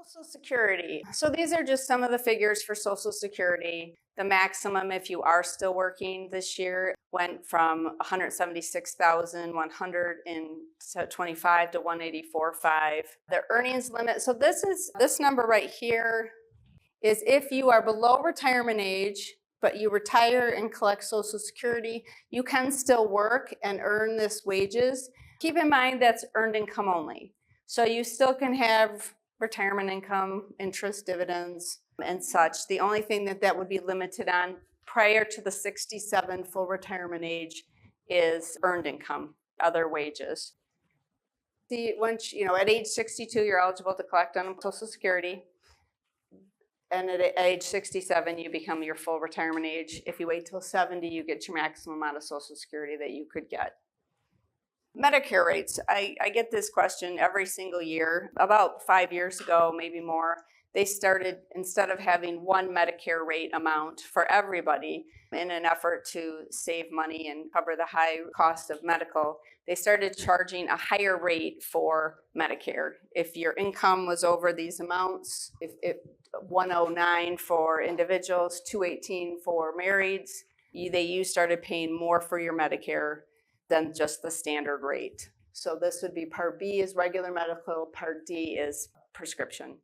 Social Security. So these are just some of the figures for Social Security. The maximum, if you are still working this year, went from 176,125 to 184.5. The earnings limit. So this number right here is if you are below retirement age, but you retire and collect Social Security, you can still work and earn this wages. Keep in mind that's earned income only. So you still can have retirement income, interest, dividends, and such. The only thing that would be limited on prior to the 67 full retirement age is earned income, other wages. Once, at age 62, you're eligible to collect on Social Security. And at age 67, you become your full retirement age. If you wait till 70, you get your maximum amount of Social Security that you could get. Medicare rates. I get this question every single year. About 5 years ago, maybe more, they started, instead of having one Medicare rate amount for everybody in an effort to save money and cover the high cost of medical, they started charging a higher rate for Medicare. If your income was over these amounts, if 109 for individuals, 218 for marrieds, you started paying more for your Medicare than just the standard rate. So this would be Part B is regular medical, Part D is prescription.